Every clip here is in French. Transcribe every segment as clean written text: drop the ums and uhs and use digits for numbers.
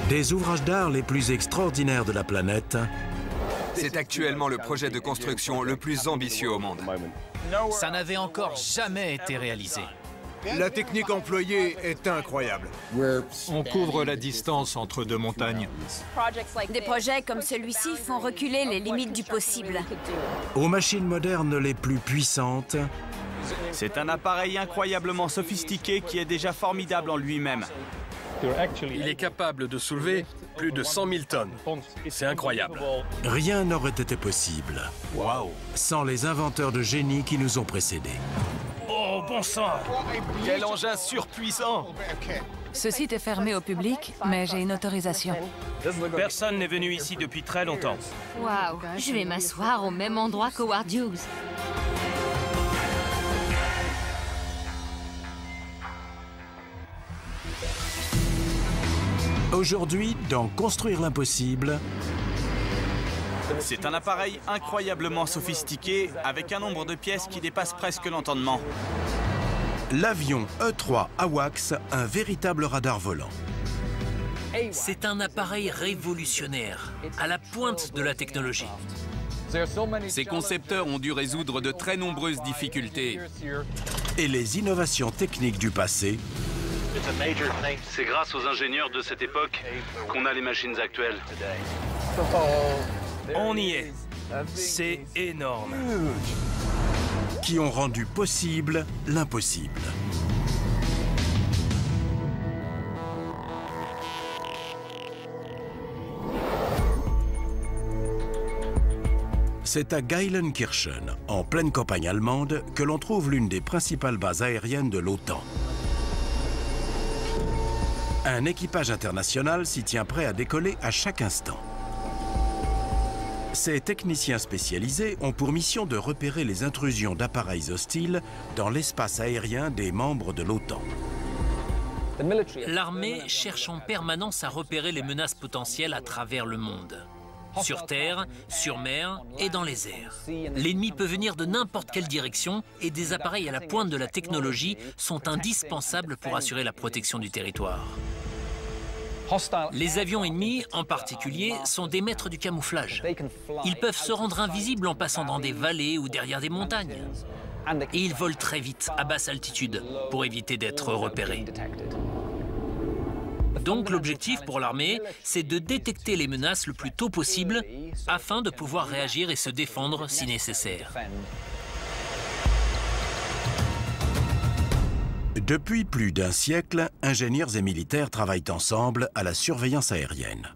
Des ouvrages d'art les plus extraordinaires de la planète. C'est actuellement le projet de construction le plus ambitieux au monde. Ça n'avait encore jamais été réalisé. La technique employée est incroyable. On couvre la distance entre deux montagnes. Des projets comme celui-ci font reculer les limites du possible. Aux machines modernes les plus puissantes. C'est un appareil incroyablement sophistiqué qui est déjà formidable en lui-même. Il est capable de soulever plus de 100 000 tonnes. C'est incroyable. Rien n'aurait été possible sans les inventeurs de génie qui nous ont précédés. Oh, bon sang! Quel engin surpuissant! Ce site est fermé au public, mais j'ai une autorisation. Personne n'est venu ici depuis très longtemps. Waouh, je vais m'asseoir au même endroit qu'Howard Hughes. Aujourd'hui, dans Construire l'impossible, C'est un appareil incroyablement sophistiqué avec un nombre de pièces qui dépasse presque l'entendement. l'avion E-3 AWACS, un véritable radar volant. C'est un appareil révolutionnaire, à la pointe de la technologie. Ses concepteurs ont dû résoudre de très nombreuses difficultés. Et les innovations techniques du passé, C'est grâce aux ingénieurs de cette époque qu'on a les machines actuelles. On y est. C'est énorme. qui ont rendu possible l'impossible. C'est à Geilenkirchen, en pleine campagne allemande, que l'on trouve l'une des principales bases aériennes de l'OTAN. Un équipage international s'y tient prêt à décoller à chaque instant. Ces techniciens spécialisés ont pour mission de repérer les intrusions d'appareils hostiles dans l'espace aérien des membres de l'OTAN. L'armée cherche en permanence à repérer les menaces potentielles à travers le monde. Sur terre, sur mer et dans les airs. L'ennemi peut venir de n'importe quelle direction et des appareils à la pointe de la technologie sont indispensables pour assurer la protection du territoire. Les avions ennemis, en particulier, sont des maîtres du camouflage. Ils peuvent se rendre invisibles en passant dans des vallées ou derrière des montagnes. Et ils volent très vite, à basse altitude, pour éviter d'être repérés. Donc l'objectif pour l'armée, c'est de détecter les menaces le plus tôt possible afin de pouvoir réagir et se défendre si nécessaire. Depuis plus d'un siècle, ingénieurs et militaires travaillent ensemble à la surveillance aérienne.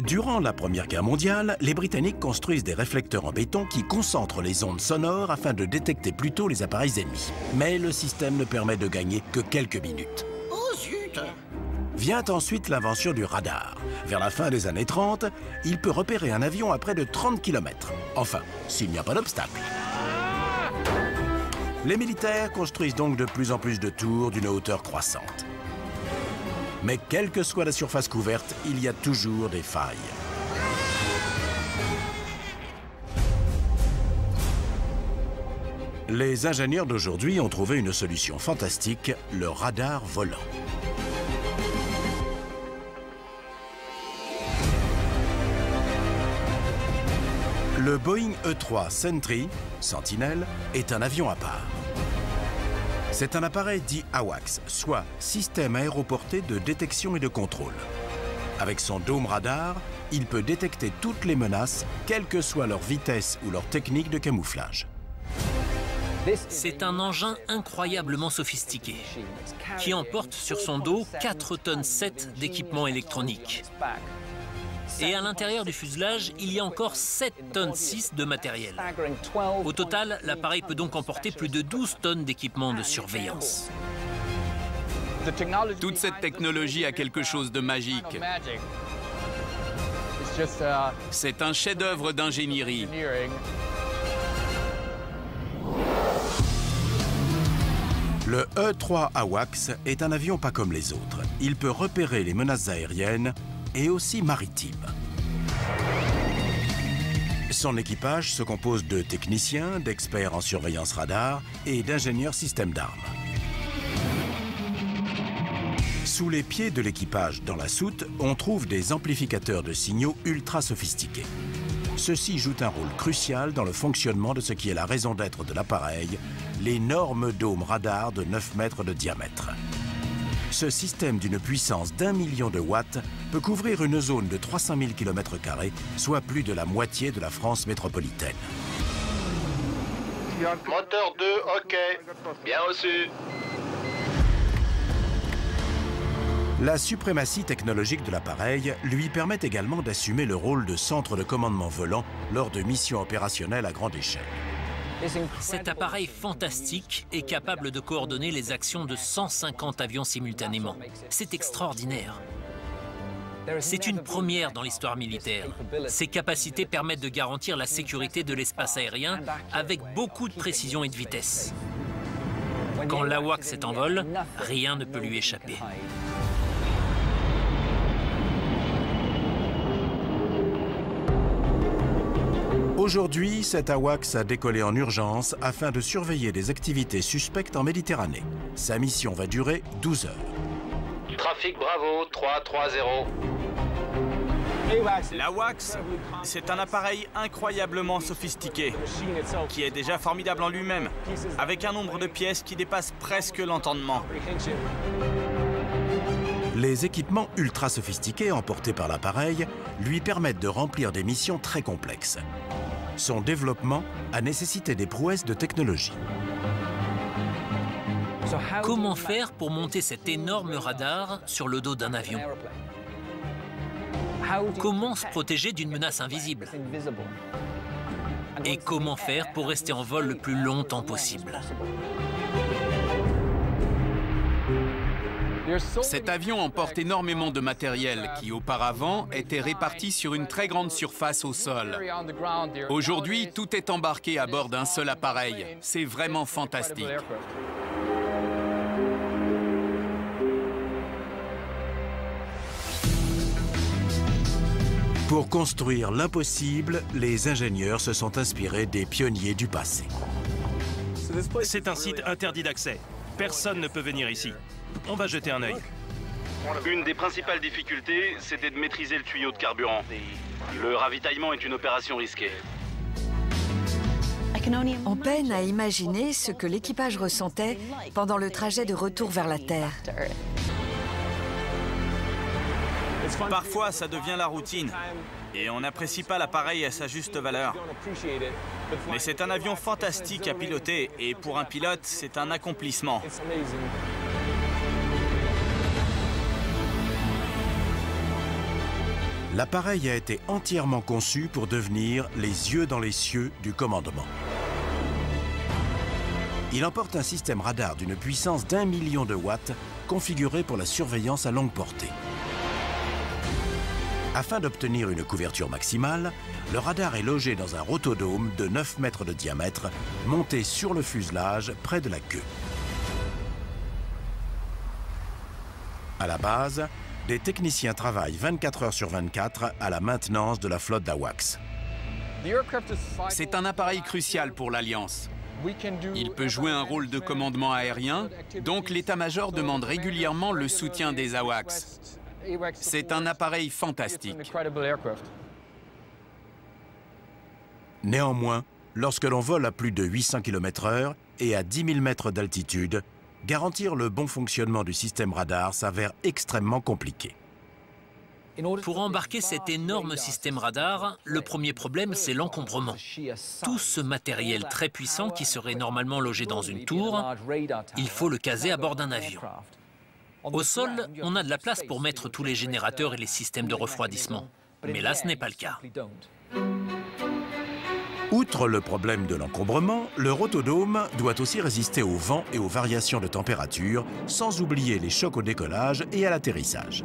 Durant la Première Guerre mondiale, les Britanniques construisent des réflecteurs en béton qui concentrent les ondes sonores afin de détecter plus tôt les appareils ennemis. Mais le système ne permet de gagner que quelques minutes. Vient ensuite l'invention du radar. Vers la fin des années 30, il peut repérer un avion à près de 30 km. Enfin, s'il n'y a pas d'obstacle. Les militaires construisent donc de plus en plus de tours d'une hauteur croissante. Mais quelle que soit la surface couverte, il y a toujours des failles. Les ingénieurs d'aujourd'hui ont trouvé une solution fantastique, le radar volant. Le Boeing E-3 Sentry, Sentinelle, est un avion à part. C'est un appareil dit AWACS, soit système aéroporté de détection et de contrôle. Avec son dôme radar, il peut détecter toutes les menaces, quelle que soit leur vitesse ou leur technique de camouflage. C'est un engin incroyablement sophistiqué qui emporte sur son dos 4,7 tonnes d'équipements électroniques. Et à l'intérieur du fuselage, il y a encore 7,6 tonnes de matériel. Au total, l'appareil peut donc emporter plus de 12 tonnes d'équipements de surveillance. Toute cette technologie a quelque chose de magique. C'est un chef-d'œuvre d'ingénierie. Le E-3 AWACS est un avion pas comme les autres. Il peut repérer les menaces aériennes et aussi maritimes. Son équipage se compose de techniciens, d'experts en surveillance radar et d'ingénieurs systèmes d'armes. Sous les pieds de l'équipage dans la soute, on trouve des amplificateurs de signaux ultra sophistiqués. Ceux-ci jouent un rôle crucial dans le fonctionnement de ce qui est la raison d'être de l'appareil, l'énorme dôme radar de 9 mètres de diamètre. Ce système d'une puissance d'1 million de watts peut couvrir une zone de 300 000 km², soit plus de la moitié de la France métropolitaine. Moteur 2, OK. Bien reçu. La suprématie technologique de l'appareil lui permet également d'assumer le rôle de centre de commandement volant lors de missions opérationnelles à grande échelle. Cet appareil fantastique est capable de coordonner les actions de 150 avions simultanément. C'est extraordinaire. C'est une première dans l'histoire militaire. Ces capacités permettent de garantir la sécurité de l'espace aérien avec beaucoup de précision et de vitesse. Quand l'AWACS est en vol, rien ne peut lui échapper. Aujourd'hui, cet AWACS a décollé en urgence afin de surveiller des activités suspectes en Méditerranée. Sa mission va durer 12 heures. Trafic Bravo 330. L'AWACS, c'est un appareil incroyablement sophistiqué, qui est déjà formidable en lui-même, avec un nombre de pièces qui dépasse presque l'entendement. Les équipements ultra sophistiqués emportés par l'appareil lui permettent de remplir des missions très complexes. Son développement a nécessité des prouesses de technologie. Comment faire pour monter cet énorme radar sur le dos d'un avion? Comment se protéger d'une menace invisible? Et comment faire pour rester en vol le plus longtemps possible? Cet avion emporte énormément de matériel qui, auparavant, était réparti sur une très grande surface au sol. Aujourd'hui, tout est embarqué à bord d'un seul appareil. C'est vraiment fantastique. Pour construire l'impossible, les ingénieurs se sont inspirés des pionniers du passé. C'est un site interdit d'accès. Personne ne peut venir ici. On va jeter un œil. Une des principales difficultés, c'était de maîtriser le tuyau de carburant. Le ravitaillement est une opération risquée. On peine à imaginer ce que l'équipage ressentait pendant le trajet de retour vers la Terre. Parfois, ça devient la routine, et on n'apprécie pas l'appareil à sa juste valeur. Mais c'est un avion fantastique à piloter, et pour un pilote, c'est un accomplissement. L'appareil a été entièrement conçu pour devenir les yeux dans les cieux du commandement. Il emporte un système radar d'une puissance d'1 million de watts, configuré pour la surveillance à longue portée. Afin d'obtenir une couverture maximale, le radar est logé dans un rotodôme de 9 mètres de diamètre, monté sur le fuselage près de la queue. À la base, des techniciens travaillent 24 heures sur 24 à la maintenance de la flotte d'AWACS. C'est un appareil crucial pour l'Alliance. Il peut jouer un rôle de commandement aérien, donc l'état-major demande régulièrement le soutien des AWACS. C'est un appareil fantastique. Néanmoins, lorsque l'on vole à plus de 800 km/h et à 10 000 mètres d'altitude, garantir le bon fonctionnement du système radar s'avère extrêmement compliqué. Pour embarquer cet énorme système radar, le premier problème, c'est l'encombrement. Tout ce matériel très puissant qui serait normalement logé dans une tour, il faut le caser à bord d'un avion. Au sol, on a de la place pour mettre tous les générateurs et les systèmes de refroidissement. Mais là, ce n'est pas le cas. Outre le problème de l'encombrement, le rotodôme doit aussi résister au vent et aux variations de température, sans oublier les chocs au décollage et à l'atterrissage.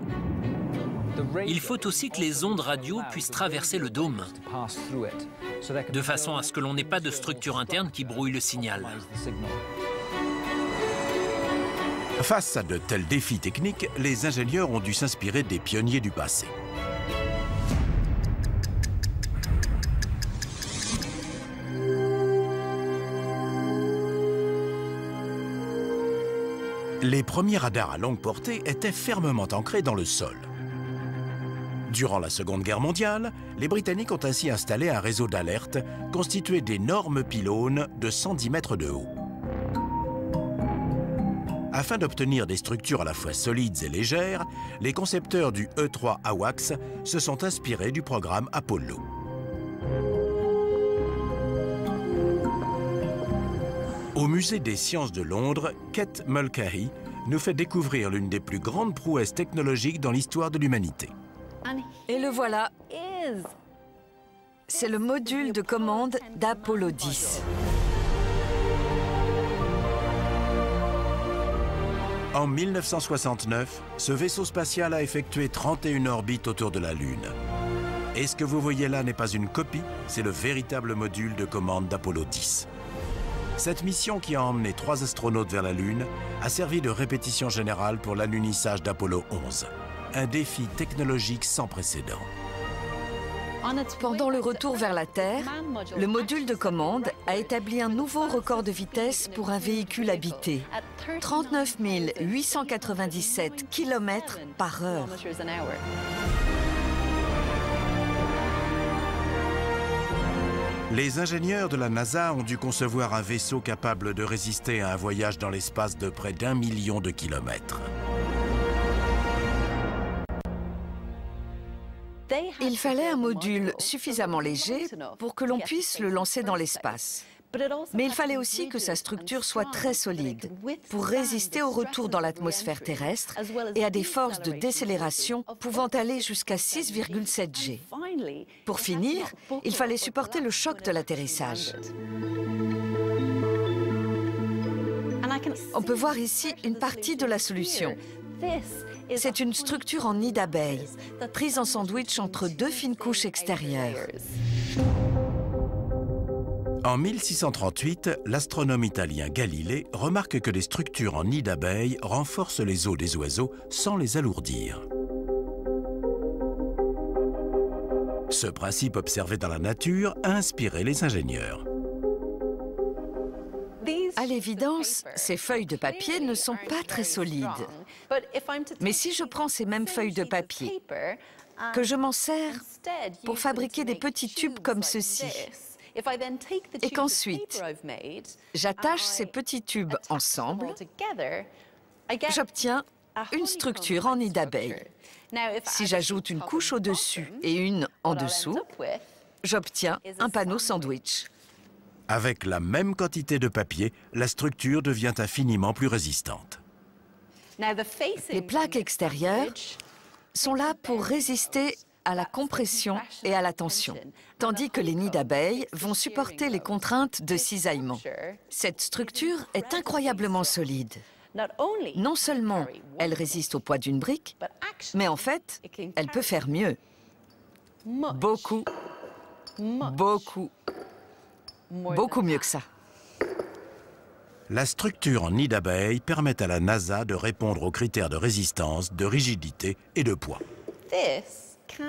Il faut aussi que les ondes radio puissent traverser le dôme, de façon à ce que l'on n'ait pas de structure interne qui brouille le signal. Face à de tels défis techniques, les ingénieurs ont dû s'inspirer des pionniers du passé. Les premiers radars à longue portée étaient fermement ancrés dans le sol. Durant la Seconde Guerre mondiale, les Britanniques ont ainsi installé un réseau d'alerte constitué d'énormes pylônes de 110 mètres de haut. Afin d'obtenir des structures à la fois solides et légères, les concepteurs du E-3 AWACS se sont inspirés du programme Apollo. Au musée des sciences de Londres, Kate Mulcahy nous fait découvrir l'une des plus grandes prouesses technologiques dans l'histoire de l'humanité. Et le voilà. C'est le module de commande d'Apollo 10. En 1969, ce vaisseau spatial a effectué 31 orbites autour de la Lune. Et ce que vous voyez là n'est pas une copie, c'est le véritable module de commande d'Apollo 10. Cette mission, qui a emmené 3 astronautes vers la Lune, a servi de répétition générale pour l'alunissage d'Apollo 11. Un défi technologique sans précédent. Pendant le retour vers la Terre, le module de commande a établi un nouveau record de vitesse pour un véhicule habité. 39 897 km/h. Les ingénieurs de la NASA ont dû concevoir un vaisseau capable de résister à un voyage dans l'espace de près d'1 million de kilomètres. Il fallait un module suffisamment léger pour que l'on puisse le lancer dans l'espace. Mais il fallait aussi que sa structure soit très solide pour résister au retour dans l'atmosphère terrestre et à des forces de décélération pouvant aller jusqu'à 6,7 G. Pour finir, il fallait supporter le choc de l'atterrissage. On peut voir ici une partie de la solution. C'est une structure en nid d'abeille, prise en sandwich entre 2 fines couches extérieures. En 1638, l'astronome italien Galilée remarque que les structures en nid d'abeille renforcent les os des oiseaux sans les alourdir. Ce principe observé dans la nature a inspiré les ingénieurs. À l'évidence, ces feuilles de papier ne sont pas très solides. Mais si je prends ces mêmes feuilles de papier, que je m'en sers pour fabriquer des petits tubes comme ceci, et qu'ensuite j'attache ces petits tubes ensemble, j'obtiens une structure en nid d'abeille. Si j'ajoute une couche au-dessus et une en dessous, j'obtiens un panneau sandwich. Avec la même quantité de papier, la structure devient infiniment plus résistante. Les plaques extérieures sont là pour résister à la compression et à la tension, tandis que les nids d'abeilles vont supporter les contraintes de cisaillement. Cette structure est incroyablement solide. Non seulement elle résiste au poids d'une brique, mais en fait, elle peut faire mieux. Beaucoup mieux que ça. La structure en nid d'abeille permet à la NASA de répondre aux critères de résistance, de rigidité et de poids.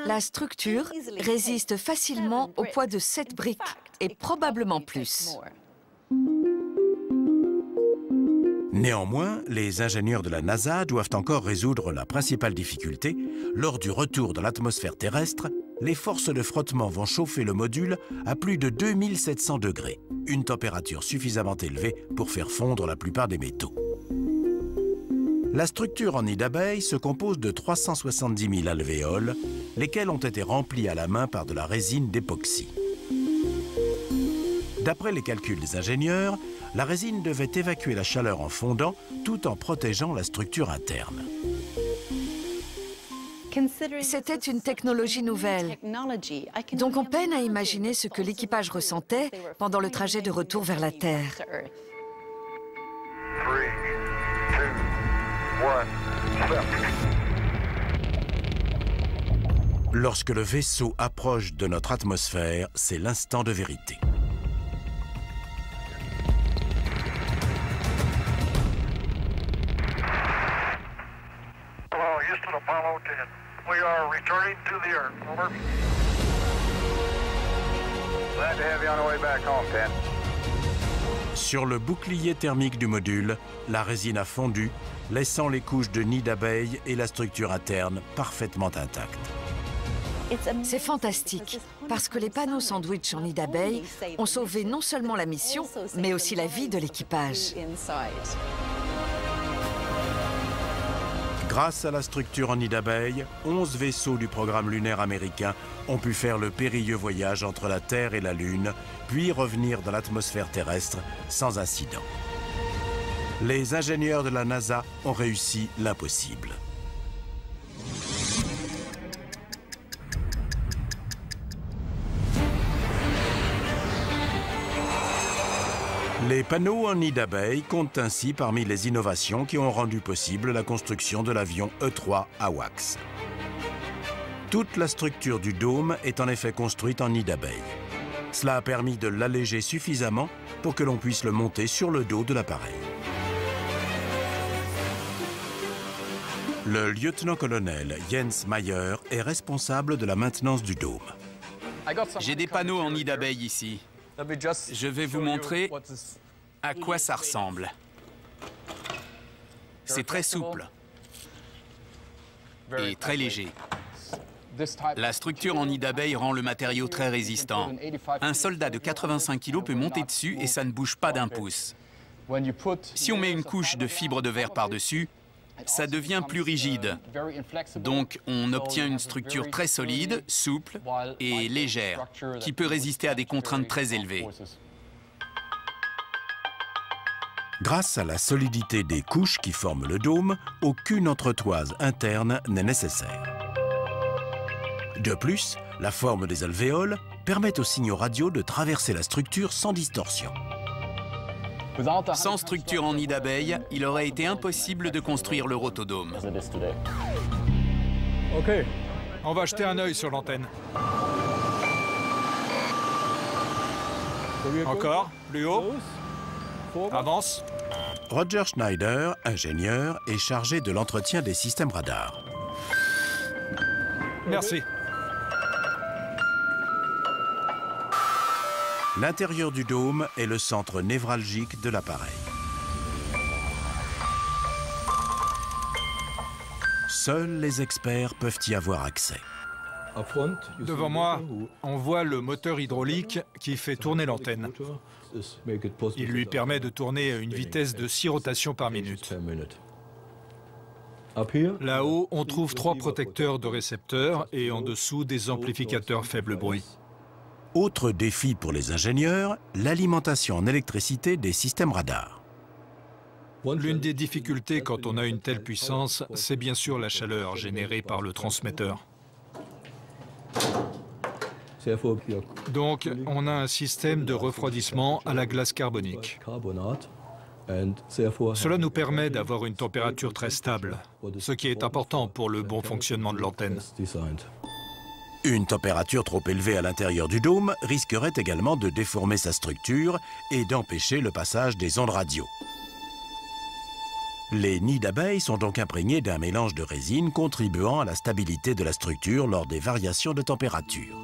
La structure résiste facilement au poids de 7 briques, et probablement plus. Néanmoins, les ingénieurs de la NASA doivent encore résoudre la principale difficulté. Lors du retour dans l'atmosphère terrestre, les forces de frottement vont chauffer le module à plus de 2700 degrés, une température suffisamment élevée pour faire fondre la plupart des métaux. La structure en nid d'abeille se compose de 370 000 alvéoles, lesquels ont été remplis à la main par de la résine d'époxy. D'après les calculs des ingénieurs, la résine devait évacuer la chaleur en fondant tout en protégeant la structure interne. C'était une technologie nouvelle, donc on peine à imaginer ce que l'équipage ressentait pendant le trajet de retour vers la Terre. 3, 2, 1, Lorsque le vaisseau approche de notre atmosphère, c'est l'instant de vérité. Hello, Houston, Apollo 10. We are returning to the Earth. Over. Glad to have you on the way back home, 10. Sur le bouclier thermique du module, la résine a fondu, laissant les couches de nid d'abeilles et la structure interne parfaitement intactes. C'est fantastique, parce que les panneaux sandwich en nid d'abeilles ont sauvé non seulement la mission, mais aussi la vie de l'équipage. Grâce à la structure en nid d'abeilles, 11 vaisseaux du programme lunaire américain ont pu faire le périlleux voyage entre la Terre et la Lune, puis revenir dans l'atmosphère terrestre sans incident. Les ingénieurs de la NASA ont réussi l'impossible. Les panneaux en nid d'abeilles comptent ainsi parmi les innovations qui ont rendu possible la construction de l'avion E-3 AWACS. Toute la structure du dôme est en effet construite en nid d'abeilles. Cela a permis de l'alléger suffisamment pour que l'on puisse le monter sur le dos de l'appareil. Le lieutenant-colonel Jens Mayer est responsable de la maintenance du dôme. J'ai des panneaux en nid d'abeilles ici. Je vais vous montrer à quoi ça ressemble. C'est très souple et très léger. La structure en nid d'abeille rend le matériau très résistant. Un soldat de 85 kg peut monter dessus et ça ne bouge pas d'un pouce. Si on met une couche de fibre de verre par-dessus, ça devient plus rigide. Donc on obtient une structure très solide, souple et légère, qui peut résister à des contraintes très élevées. Grâce à la solidité des couches qui forment le dôme, aucune entretoise interne n'est nécessaire. De plus, la forme des alvéoles permet aux signaux radio de traverser la structure sans distorsion. Sans structure en nid d'abeille, il aurait été impossible de construire le rotodôme. OK. On va jeter un œil sur l'antenne. Encore, plus haut. Avance. Roger Schneider, ingénieur, est chargé de l'entretien des systèmes radars. Merci. L'intérieur du dôme est le centre névralgique de l'appareil. Seuls les experts peuvent y avoir accès. Devant moi, on voit le moteur hydraulique qui fait tourner l'antenne. Il lui permet de tourner à une vitesse de 6 rotations par minute. Là-haut, on trouve 3 protecteurs de récepteurs et en dessous des amplificateurs faible bruit. Autre défi pour les ingénieurs, l'alimentation en électricité des systèmes radars. L'une des difficultés quand on a une telle puissance, c'est bien sûr la chaleur générée par le transmetteur. Donc, on a un système de refroidissement à la glace carbonique. Cela nous permet d'avoir une température très stable, ce qui est important pour le bon fonctionnement de l'antenne. Une température trop élevée à l'intérieur du dôme risquerait également de déformer sa structure et d'empêcher le passage des ondes radio. Les nids d'abeilles sont donc imprégnés d'un mélange de résine contribuant à la stabilité de la structure lors des variations de température.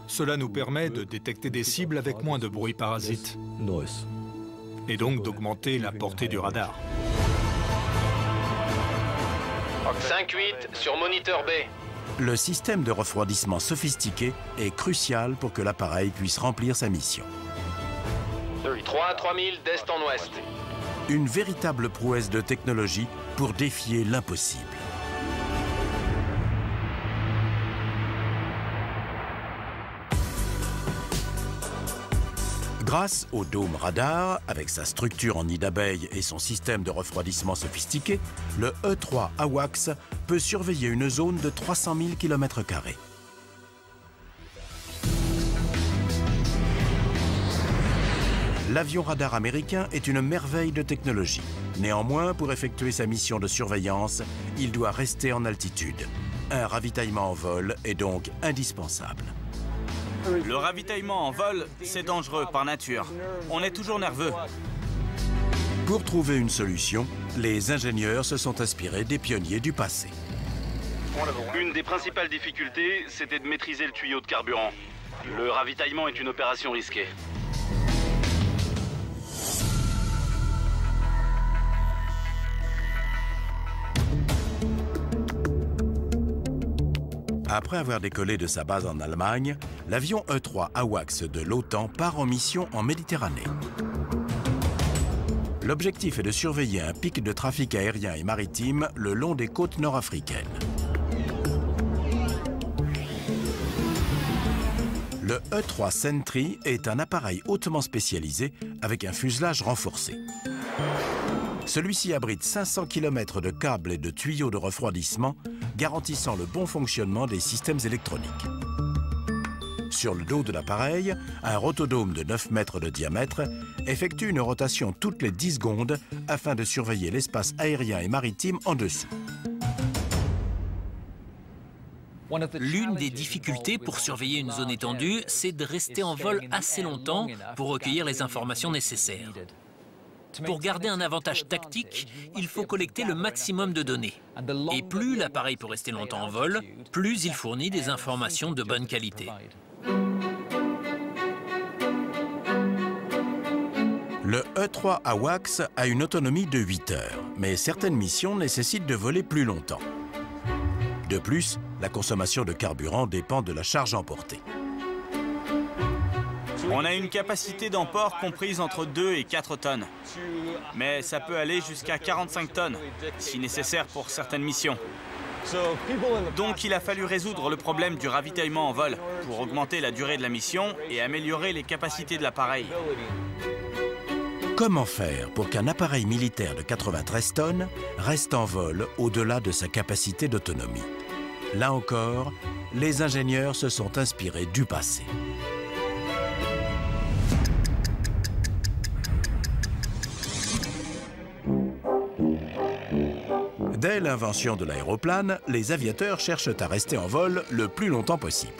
Cela nous permet de détecter des cibles avec moins de bruit parasite et donc d'augmenter la portée du radar. 5-8 sur moniteur B. Le système de refroidissement sophistiqué est crucial pour que l'appareil puisse remplir sa mission. 3 3000 d'est en ouest. Une véritable prouesse de technologie pour défier l'impossible. Grâce au dôme radar, avec sa structure en nid d'abeille et son système de refroidissement sophistiqué, le E-3 AWACS peut surveiller une zone de 300 000 km². L'avion radar américain est une merveille de technologie. Néanmoins, pour effectuer sa mission de surveillance, il doit rester en altitude. Un ravitaillement en vol est donc indispensable. Le ravitaillement en vol, c'est dangereux par nature. On est toujours nerveux. Pour trouver une solution, les ingénieurs se sont inspirés des pionniers du passé. Une des principales difficultés, c'était de maîtriser le tuyau de carburant. Le ravitaillement est une opération risquée. Après avoir décollé de sa base en Allemagne, l'avion E-3 AWACS de l'OTAN part en mission en Méditerranée. L'objectif est de surveiller un pic de trafic aérien et maritime le long des côtes nord-africaines. Le E-3 Sentry est un appareil hautement spécialisé avec un fuselage renforcé. Celui-ci abrite 500 km de câbles et de tuyaux de refroidissement, garantissant le bon fonctionnement des systèmes électroniques. Sur le dos de l'appareil, un rotodôme de 9 mètres de diamètre effectue une rotation toutes les 10 secondes afin de surveiller l'espace aérien et maritime en dessous. L'une des difficultés pour surveiller une zone étendue, c'est de rester en vol assez longtemps pour recueillir les informations nécessaires. Pour garder un avantage tactique, il faut collecter le maximum de données. Et plus l'appareil peut rester longtemps en vol, plus il fournit des informations de bonne qualité. Le E-3 AWACS a une autonomie de 8 heures, mais certaines missions nécessitent de voler plus longtemps. De plus, la consommation de carburant dépend de la charge emportée. On a une capacité d'emport comprise entre 2 et 4 tonnes. Mais ça peut aller jusqu'à 45 tonnes, si nécessaire pour certaines missions. Donc il a fallu résoudre le problème du ravitaillement en vol pour augmenter la durée de la mission et améliorer les capacités de l'appareil. Comment faire pour qu'un appareil militaire de 93 tonnes reste en vol au-delà de sa capacité d'autonomie? Là encore, les ingénieurs se sont inspirés du passé. Dès l'invention de l'aéroplane, les aviateurs cherchent à rester en vol le plus longtemps possible.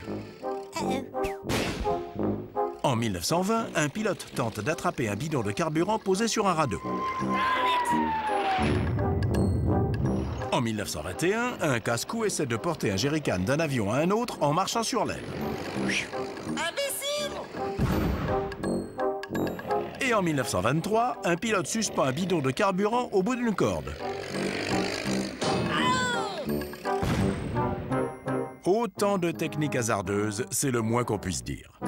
En 1920, un pilote tente d'attraper un bidon de carburant posé sur un radeau. En 1921, un casse-cou essaie de porter un jerrycan d'un avion à un autre en marchant sur l'aile. Et en 1923, un pilote suspend un bidon de carburant au bout d'une corde. Autant de techniques hasardeuses, c'est le moins qu'on puisse dire.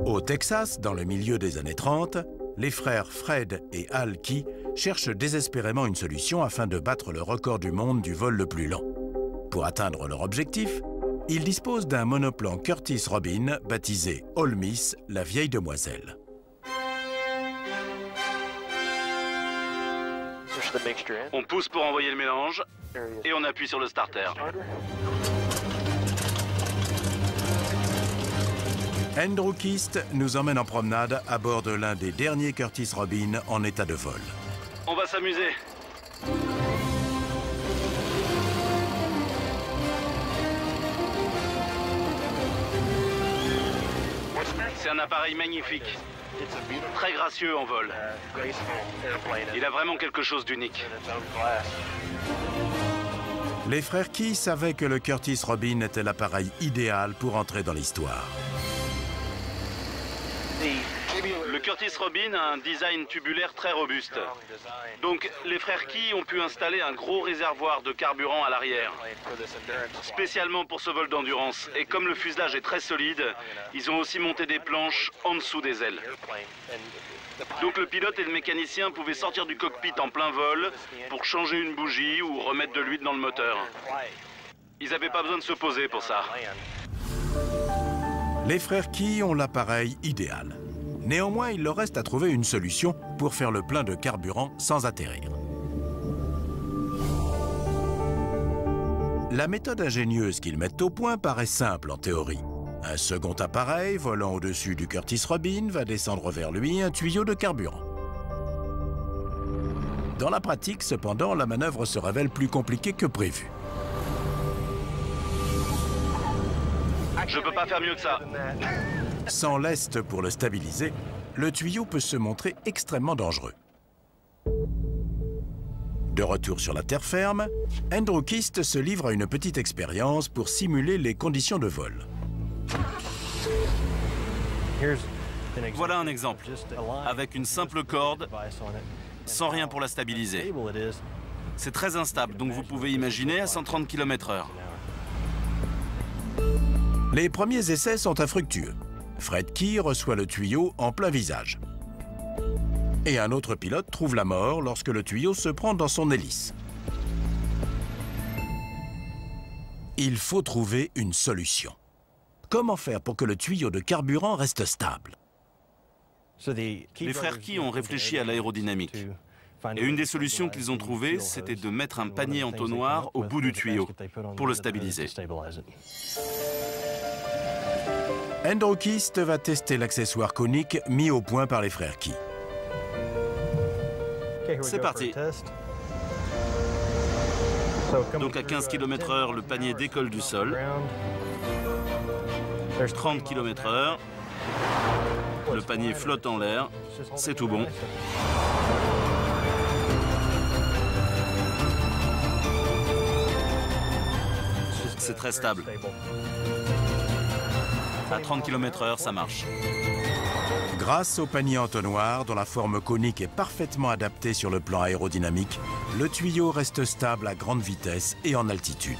Au Texas, dans le milieu des années 30, les frères Fred et Al Key cherchent désespérément une solution afin de battre le record du monde du vol le plus lent. Pour atteindre leur objectif, ils disposent d'un monoplan Curtiss Robin baptisé Ole Miss, la vieille demoiselle. On pousse pour envoyer le mélange et on appuie sur le starter. Andrew Kist nous emmène en promenade à bord de l'un des derniers Curtiss Robin en état de vol. On va s'amuser. C'est un appareil magnifique, très gracieux en vol. Il a vraiment quelque chose d'unique. Les frères Key savaient que le Curtiss Robin était l'appareil idéal pour entrer dans l'histoire. Le Curtiss Robin a un design tubulaire très robuste. Donc, les frères Key ont pu installer un gros réservoir de carburant à l'arrière, spécialement pour ce vol d'endurance. Et comme le fuselage est très solide, ils ont aussi monté des planches en dessous des ailes. Donc le pilote et le mécanicien pouvaient sortir du cockpit en plein vol pour changer une bougie ou remettre de l'huile dans le moteur. Ils n'avaient pas besoin de se poser pour ça. Les frères Key ont l'appareil idéal. Néanmoins, il leur reste à trouver une solution pour faire le plein de carburant sans atterrir. La méthode ingénieuse qu'ils mettent au point paraît simple en théorie. Un second appareil volant au-dessus du Curtiss Robin va descendre vers lui un tuyau de carburant. Dans la pratique, cependant, la manœuvre se révèle plus compliquée que prévu. Je peux pas faire mieux que ça. Sans lest pour le stabiliser, le tuyau peut se montrer extrêmement dangereux. De retour sur la terre ferme, Andrew Kist se livre à une petite expérience pour simuler les conditions de vol. Voilà un exemple, avec une simple corde, sans rien pour la stabiliser. C'est très instable, donc vous pouvez imaginer à 130 km/h. Les premiers essais sont infructueux. Fred Key reçoit le tuyau en plein visage. Et un autre pilote trouve la mort lorsque le tuyau se prend dans son hélice. Il faut trouver une solution. Comment faire pour que le tuyau de carburant reste stable? Les frères Key ont réfléchi à l'aérodynamique. Et une des solutions qu'ils ont trouvées, c'était de mettre un panier entonnoir au bout du tuyau pour le stabiliser. Andrew Kist va tester l'accessoire conique mis au point par les frères Key. C'est parti. Donc à 15 km/h, le panier décolle du sol. 30 km/h, le panier flotte en l'air. C'est tout bon. C'est très stable. À 30 km/h, ça marche. Grâce au panier entonnoir, dont la forme conique est parfaitement adaptée sur le plan aérodynamique, le tuyau reste stable à grande vitesse et en altitude.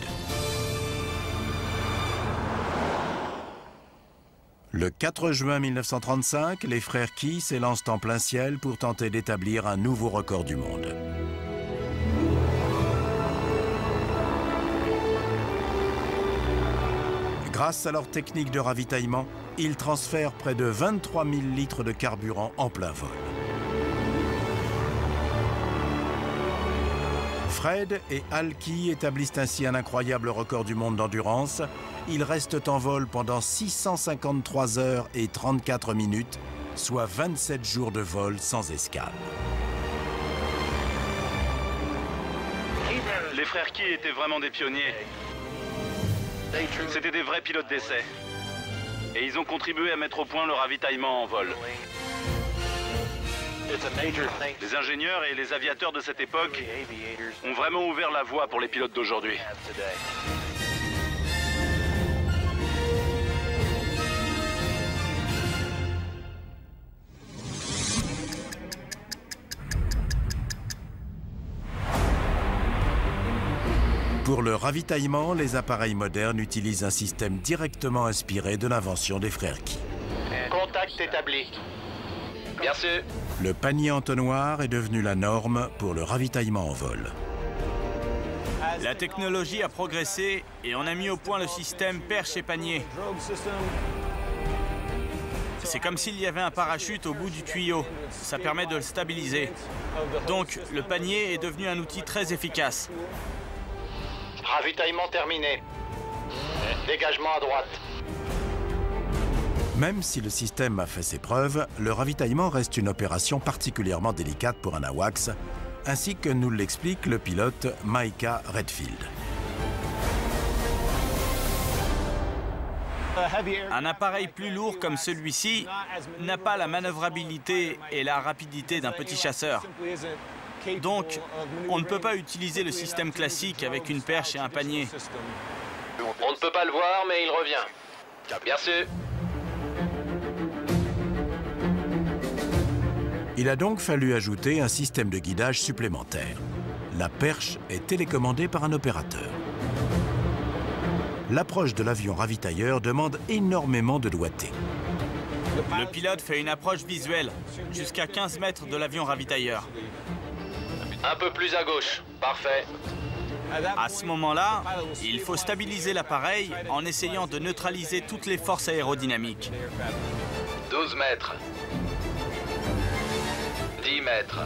Le 4 juin 1935, les frères Key s'élancent en plein ciel pour tenter d'établir un nouveau record du monde. Grâce à leur technique de ravitaillement, ils transfèrent près de 23 000 litres de carburant en plein vol. Fred et Al Key établissent ainsi un incroyable record du monde d'endurance. Ils restent en vol pendant 653 heures et 34 minutes, soit 27 jours de vol sans escale. Les frères Key étaient vraiment des pionniers. C'était des vrais pilotes d'essai. Et ils ont contribué à mettre au point le ravitaillement en vol. Les ingénieurs et les aviateurs de cette époque ont vraiment ouvert la voie pour les pilotes d'aujourd'hui. Pour le ravitaillement, les appareils modernes utilisent un système directement inspiré de l'invention des frères Key. Contact établi. Bien sûr. Le panier entonnoir est devenu la norme pour le ravitaillement en vol. La technologie a progressé et on a mis au point le système perche et panier. C'est comme s'il y avait un parachute au bout du tuyau. Ça permet de le stabiliser. Donc, le panier est devenu un outil très efficace. Ravitaillement terminé. Dégagement à droite. Même si le système a fait ses preuves, le ravitaillement reste une opération particulièrement délicate pour un AWACS, ainsi que nous l'explique le pilote Micah Redfield. Un appareil plus lourd comme celui-ci n'a pas la manœuvrabilité et la rapidité d'un petit chasseur. Donc, on ne peut pas utiliser le système classique avec une perche et un panier. On ne peut pas le voir, mais il revient. Bien sûr. Il a donc fallu ajouter un système de guidage supplémentaire. La perche est télécommandée par un opérateur. L'approche de l'avion ravitailleur demande énormément de doigté. Le pilote fait une approche visuelle, jusqu'à 15 mètres de l'avion ravitailleur. Un peu plus à gauche. Parfait. À ce moment-là, il faut stabiliser l'appareil en essayant de neutraliser toutes les forces aérodynamiques. 12 mètres. 10 mètres.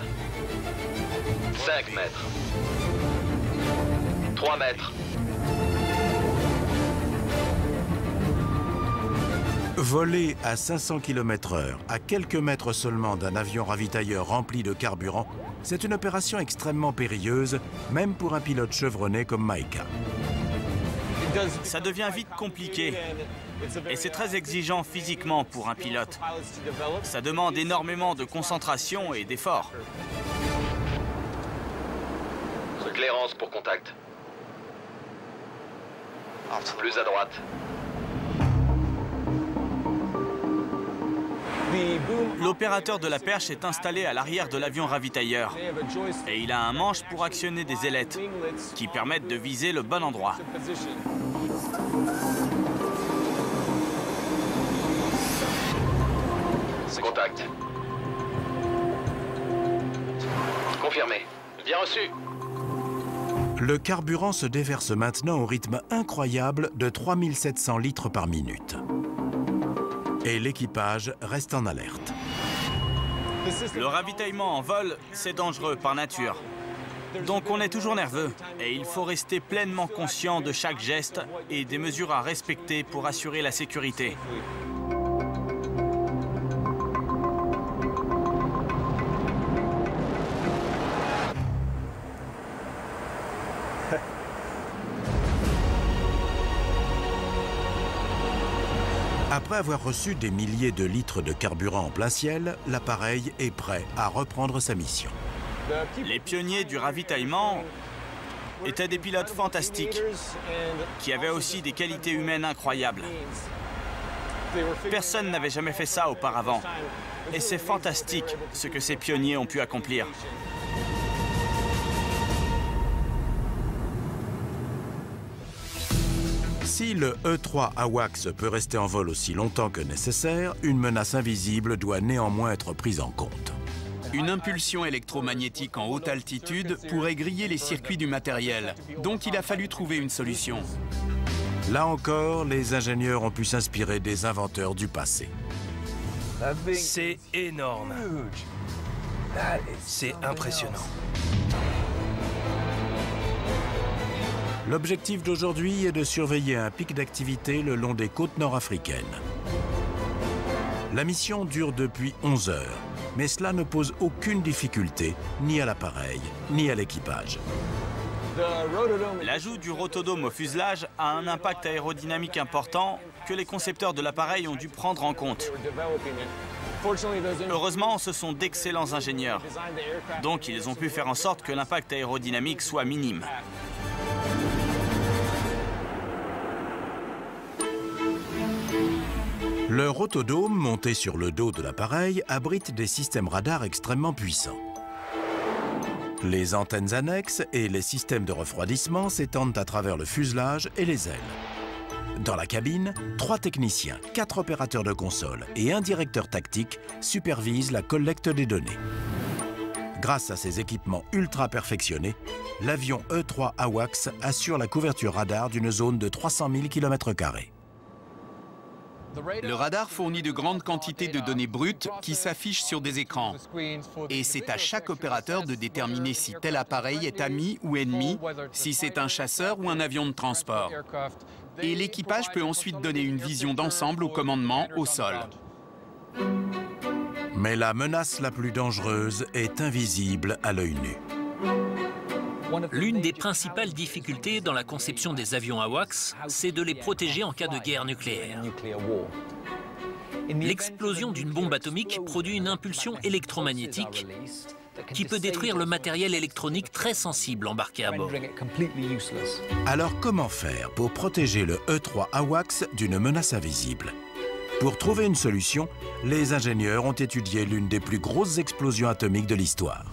5 mètres. 3 mètres. Voler à 500 km/h, à quelques mètres seulement d'un avion ravitailleur rempli de carburant, c'est une opération extrêmement périlleuse, même pour un pilote chevronné comme Micah. Ça devient vite compliqué. Et c'est très exigeant physiquement pour un pilote. Ça demande énormément de concentration et d'effort. Clearance pour contact. Plus à droite. L'opérateur de la perche est installé à l'arrière de l'avion ravitailleur. Et il a un manche pour actionner des ailettes, qui permettent de viser le bon endroit. Contact. Confirmé. Bien reçu. Le carburant se déverse maintenant au rythme incroyable de 3700 litres par minute. Et l'équipage reste en alerte. Le ravitaillement en vol, c'est dangereux par nature. Donc on est toujours nerveux et il faut rester pleinement conscient de chaque geste et des mesures à respecter pour assurer la sécurité. Après avoir reçu des milliers de litres de carburant en plein ciel, l'appareil est prêt à reprendre sa mission. Les pionniers du ravitaillement étaient des pilotes fantastiques, qui avaient aussi des qualités humaines incroyables. Personne n'avait jamais fait ça auparavant. Et c'est fantastique ce que ces pionniers ont pu accomplir. Si le E-3 AWACS peut rester en vol aussi longtemps que nécessaire, une menace invisible doit néanmoins être prise en compte. Une impulsion électromagnétique en haute altitude pourrait griller les circuits du matériel, donc il a fallu trouver une solution. Là encore, les ingénieurs ont pu s'inspirer des inventeurs du passé. C'est énorme. C'est impressionnant. L'objectif d'aujourd'hui est de surveiller un pic d'activité le long des côtes nord-africaines. La mission dure depuis 11 heures, mais cela ne pose aucune difficulté, ni à l'appareil, ni à l'équipage. L'ajout du rotodôme au fuselage a un impact aérodynamique important que les concepteurs de l'appareil ont dû prendre en compte. Heureusement, ce sont d'excellents ingénieurs, donc ils ont pu faire en sorte que l'impact aérodynamique soit minime. Le rotodôme, monté sur le dos de l'appareil, abrite des systèmes radars extrêmement puissants. Les antennes annexes et les systèmes de refroidissement s'étendent à travers le fuselage et les ailes. Dans la cabine, 3 techniciens, 4 opérateurs de console et un directeur tactique supervisent la collecte des données. Grâce à ces équipements ultra perfectionnés, l'avion E-3 AWACS assure la couverture radar d'une zone de 300 000 km². Le radar fournit de grandes quantités de données brutes qui s'affichent sur des écrans. Et c'est à chaque opérateur de déterminer si tel appareil est ami ou ennemi, si c'est un chasseur ou un avion de transport. Et l'équipage peut ensuite donner une vision d'ensemble au commandement au sol. Mais la menace la plus dangereuse est invisible à l'œil nu. L'une des principales difficultés dans la conception des avions AWACS, c'est de les protéger en cas de guerre nucléaire. L'explosion d'une bombe atomique produit une impulsion électromagnétique qui peut détruire le matériel électronique très sensible embarqué à bord. Alors comment faire pour protéger le E-3 AWACS d'une menace invisible? Pour trouver une solution, les ingénieurs ont étudié l'une des plus grosses explosions atomiques de l'histoire.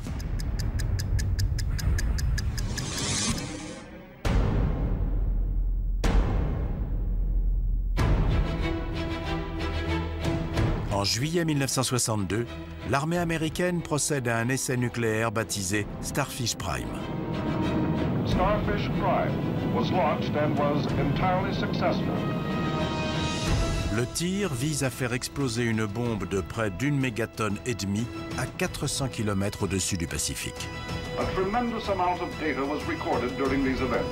En juillet 1962, l'armée américaine procède à un essai nucléaire baptisé Starfish Prime. Starfish Prime was launched and was entirely successful. Le tir vise à faire exploser une bombe de près d'1,5 mégatonne à 400 km au-dessus du Pacifique. A tremendous amount of data was recorded during these events.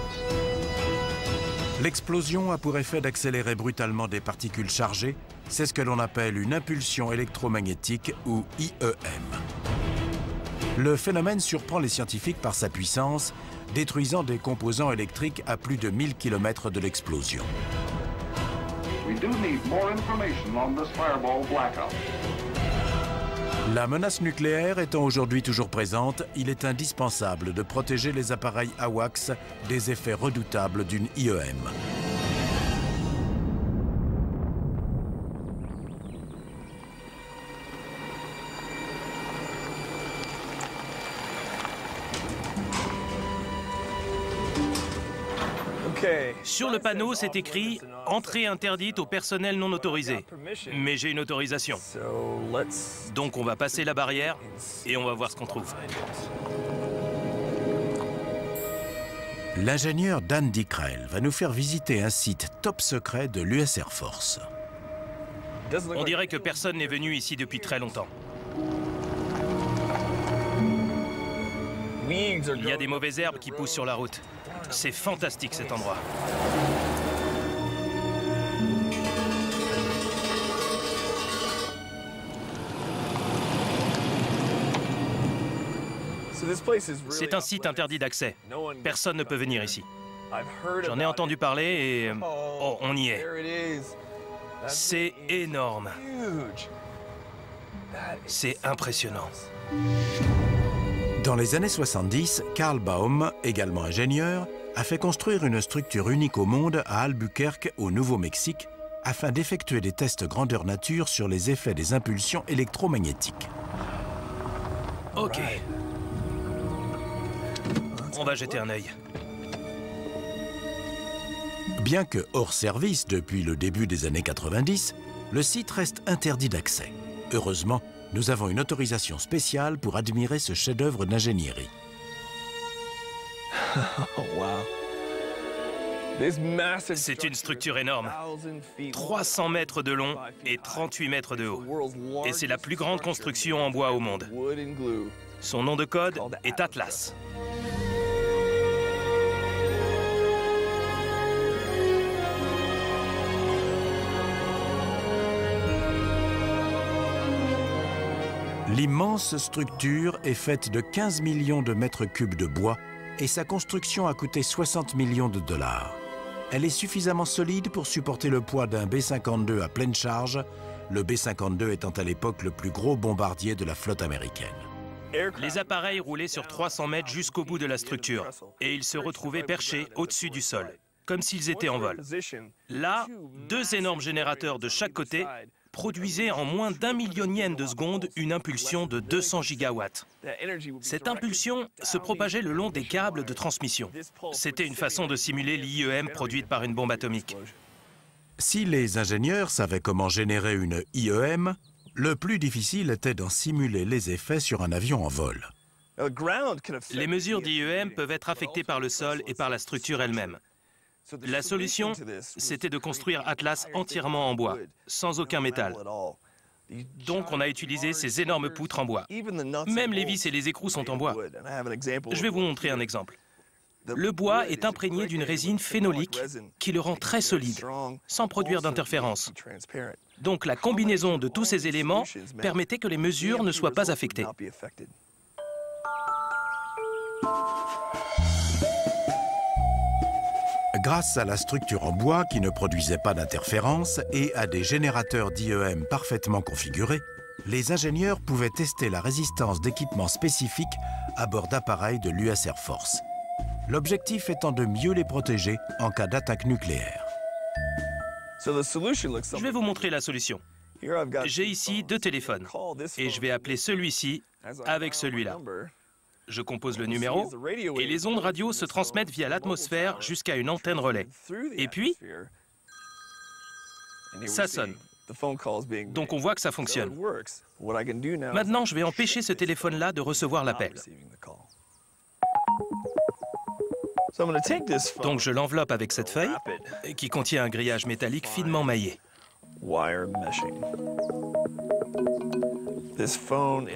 L'explosion a pour effet d'accélérer brutalement des particules chargées. C'est ce que l'on appelle une impulsion électromagnétique ou IEM. Le phénomène surprend les scientifiques par sa puissance, détruisant des composants électriques à plus de 1000 km de l'explosion. La menace nucléaire étant aujourd'hui toujours présente, il est indispensable de protéger les appareils AWACS des effets redoutables d'une IEM. Sur le panneau, c'est écrit « Entrée interdite au personnel non autorisé ». Mais j'ai une autorisation. Donc on va passer la barrière et on va voir ce qu'on trouve. L'ingénieur Dan Dickrell va nous faire visiter un site top secret de l'US Air Force. On dirait que personne n'est venu ici depuis très longtemps. Il y a des mauvaises herbes qui poussent sur la route. C'est fantastique cet endroit. C'est un site interdit d'accès. Personne ne peut venir ici. J'en ai entendu parler et... Oh, on y est. C'est énorme. C'est impressionnant. Dans les années 70, Carl Baum, également ingénieur, a fait construire une structure unique au monde à Albuquerque, au Nouveau-Mexique, afin d'effectuer des tests grandeur nature sur les effets des impulsions électromagnétiques. Ok. On va jeter un œil. Bien que hors service depuis le début des années 90, le site reste interdit d'accès. Heureusement, nous avons une autorisation spéciale pour admirer ce chef-d'œuvre d'ingénierie. C'est une structure énorme. 300 mètres de long et 38 mètres de haut. Et c'est la plus grande construction en bois au monde. Son nom de code est Atlas. L'immense structure est faite de 15 millions de mètres cubes de bois et sa construction a coûté 60 millions de dollars. Elle est suffisamment solide pour supporter le poids d'un B-52 à pleine charge, le B-52 étant à l'époque le plus gros bombardier de la flotte américaine. Les appareils roulaient sur 300 mètres jusqu'au bout de la structure et ils se retrouvaient perchés au-dessus du sol, comme s'ils étaient en vol. Là, 2 énormes générateurs de chaque côté produisait en moins d'1 millionième de seconde une impulsion de 200 gigawatts. Cette impulsion se propageait le long des câbles de transmission. C'était une façon de simuler l'IEM produite par une bombe atomique. Si les ingénieurs savaient comment générer une IEM, le plus difficile était d'en simuler les effets sur un avion en vol. Les mesures d'IEM peuvent être affectées par le sol et par la structure elle-même. La solution, c'était de construire Atlas entièrement en bois, sans aucun métal. Donc on a utilisé ces énormes poutres en bois. Même les vis et les écrous sont en bois. Je vais vous montrer un exemple. Le bois est imprégné d'une résine phénolique qui le rend très solide, sans produire d'interférences. Donc la combinaison de tous ces éléments permettait que les mesures ne soient pas affectées. Grâce à la structure en bois qui ne produisait pas d'interférences et à des générateurs d'IEM parfaitement configurés, les ingénieurs pouvaient tester la résistance d'équipements spécifiques à bord d'appareils de l'US Air Force. L'objectif étant de mieux les protéger en cas d'attaque nucléaire. Je vais vous montrer la solution. J'ai ici 2 téléphones et je vais appeler celui-ci avec celui-là. Je compose le numéro et les ondes radio se transmettent via l'atmosphère jusqu'à une antenne relais. Et puis, ça sonne. Donc on voit que ça fonctionne. Maintenant, je vais empêcher ce téléphone-là de recevoir l'appel. Donc je l'enveloppe avec cette feuille qui contient un grillage métallique finement maillé.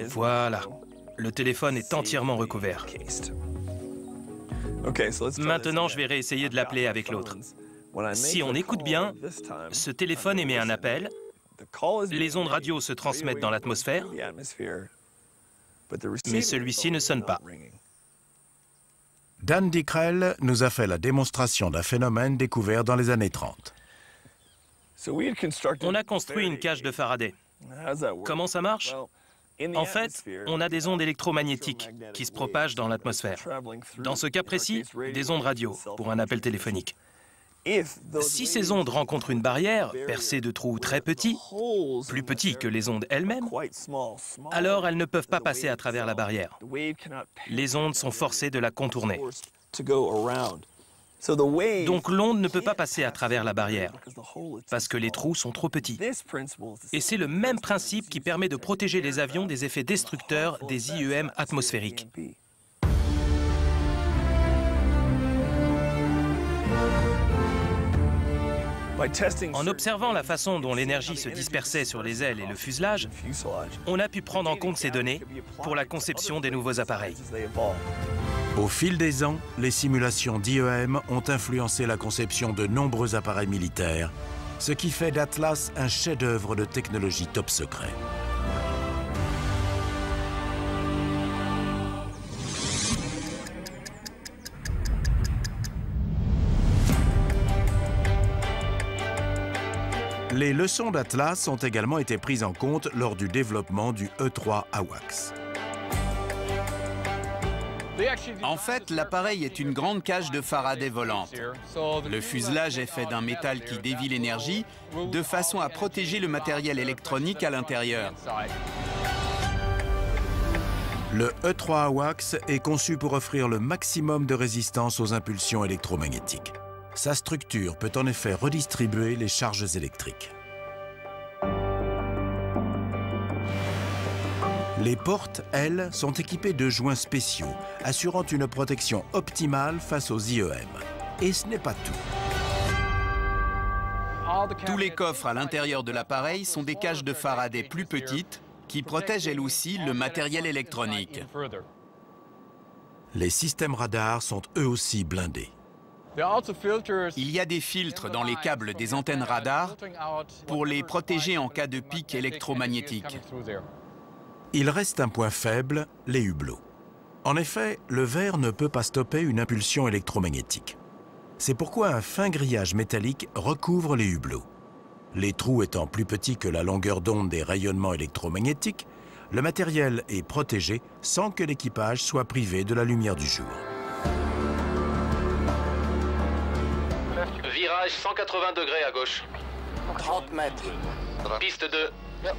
Voilà. Le téléphone est entièrement recouvert. Maintenant, je vais réessayer de l'appeler avec l'autre. Si on écoute bien, ce téléphone émet un appel, les ondes radio se transmettent dans l'atmosphère, mais celui-ci ne sonne pas. Dan Dickrell nous a fait la démonstration d'un phénomène découvert dans les années 30. On a construit une cage de Faraday. Comment ça marche ? En fait, on a des ondes électromagnétiques qui se propagent dans l'atmosphère. Dans ce cas précis, des ondes radio pour un appel téléphonique. Si ces ondes rencontrent une barrière, percée de trous très petits, plus petits que les ondes elles-mêmes, alors elles ne peuvent pas passer à travers la barrière. Les ondes sont forcées de la contourner. Donc l'onde ne peut pas passer à travers la barrière, parce que les trous sont trop petits. Et c'est le même principe qui permet de protéger les avions des effets destructeurs des IEM atmosphériques. En observant la façon dont l'énergie se dispersait sur les ailes et le fuselage, on a pu prendre en compte ces données pour la conception des nouveaux appareils. Au fil des ans, les simulations d'IEM ont influencé la conception de nombreux appareils militaires, ce qui fait d'Atlas un chef-d'œuvre de technologie top secret. Les leçons d'Atlas ont également été prises en compte lors du développement du E-3 AWACS. En fait, l'appareil est une grande cage de Faraday volante. Le fuselage est fait d'un métal qui dévie l'énergie de façon à protéger le matériel électronique à l'intérieur. Le E-3 AWACS est conçu pour offrir le maximum de résistance aux impulsions électromagnétiques. Sa structure peut en effet redistribuer les charges électriques. Les portes, elles, sont équipées de joints spéciaux, assurant une protection optimale face aux IEM. Et ce n'est pas tout. Tous les coffres à l'intérieur de l'appareil sont des cages de Faraday plus petites qui protègent elles aussi le matériel électronique. Les systèmes radars sont eux aussi blindés. Il y a des filtres dans les câbles des antennes radar pour les protéger en cas de pic électromagnétique. Il reste un point faible, les hublots. En effet, le verre ne peut pas stopper une impulsion électromagnétique. C'est pourquoi un fin grillage métallique recouvre les hublots. Les trous étant plus petits que la longueur d'onde des rayonnements électromagnétiques, le matériel est protégé sans que l'équipage soit privé de la lumière du jour. Virage 180 degrés à gauche. 30 mètres. Piste 2.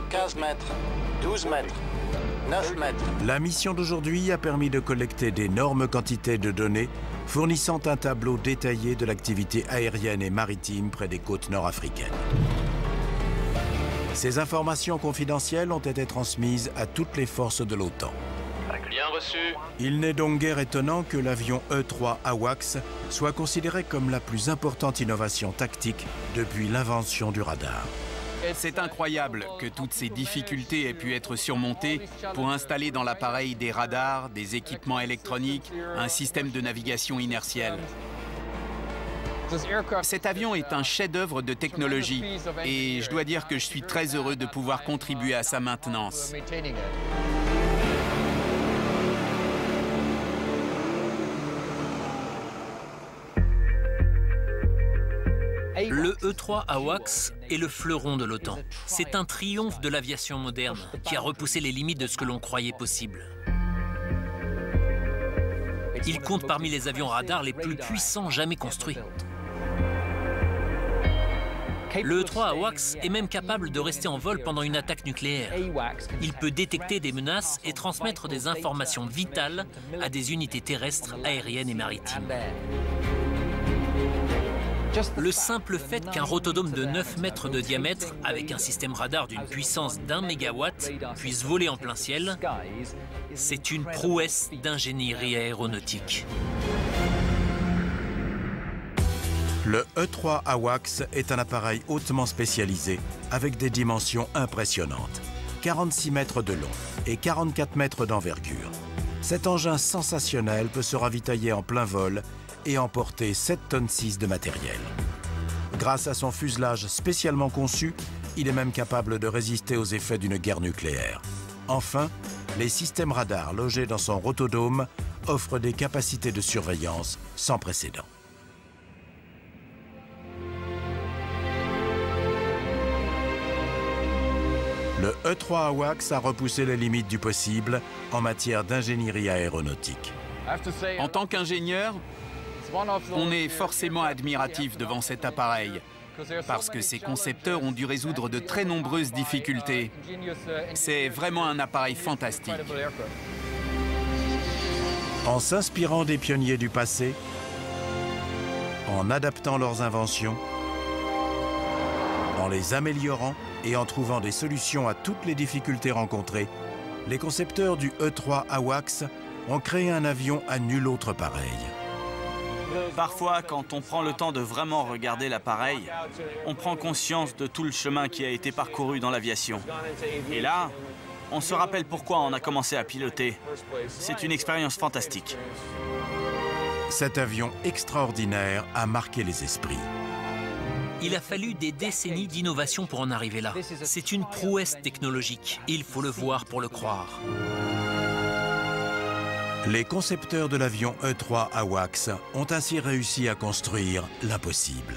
15 mètres. 12 mètres. 9 mètres. La mission d'aujourd'hui a permis de collecter d'énormes quantités de données, fournissant un tableau détaillé de l'activité aérienne et maritime près des côtes nord-africaines. Ces informations confidentielles ont été transmises à toutes les forces de l'OTAN. Bien reçu. Il n'est donc guère étonnant que l'avion E-3 AWACS soit considéré comme la plus importante innovation tactique depuis l'invention du radar. C'est incroyable que toutes ces difficultés aient pu être surmontées pour installer dans l'appareil des radars, des équipements électroniques, un système de navigation inertielle. Cet avion est un chef-d'œuvre de technologie et je dois dire que je suis très heureux de pouvoir contribuer à sa maintenance. Le E-3 AWACS est le fleuron de l'OTAN. C'est un triomphe de l'aviation moderne qui a repoussé les limites de ce que l'on croyait possible. Il compte parmi les avions radars les plus puissants jamais construits. Le E-3 AWACS est même capable de rester en vol pendant une attaque nucléaire. Il peut détecter des menaces et transmettre des informations vitales à des unités terrestres, aériennes et maritimes. Le simple fait qu'un rotodome de 9 mètres de diamètre, avec un système radar d'une puissance d'1 mégawatt, puisse voler en plein ciel, c'est une prouesse d'ingénierie aéronautique. Le E-3 AWACS est un appareil hautement spécialisé avec des dimensions impressionnantes. 46 mètres de long et 44 mètres d'envergure. Cet engin sensationnel peut se ravitailler en plein vol et emporter 7,6 tonnes de matériel. Grâce à son fuselage spécialement conçu, il est même capable de résister aux effets d'une guerre nucléaire. Enfin, les systèmes radars logés dans son rotodome offrent des capacités de surveillance sans précédent. Le E-3 AWACS a repoussé les limites du possible en matière d'ingénierie aéronautique. En tant qu'ingénieur, on est forcément admiratif devant cet appareil, parce que ses concepteurs ont dû résoudre de très nombreuses difficultés. C'est vraiment un appareil fantastique. En s'inspirant des pionniers du passé, en adaptant leurs inventions, en les améliorant et en trouvant des solutions à toutes les difficultés rencontrées, les concepteurs du E-3 AWACS ont créé un avion à nul autre pareil. Parfois, quand on prend le temps de vraiment regarder l'appareil, on prend conscience de tout le chemin qui a été parcouru dans l'aviation. Et là, on se rappelle pourquoi on a commencé à piloter. C'est une expérience fantastique. Cet avion extraordinaire a marqué les esprits. Il a fallu des décennies d'innovation pour en arriver là. C'est une prouesse technologique. Il faut le voir pour le croire. Les concepteurs de l'avion E-3 AWACS ont ainsi réussi à construire l'impossible.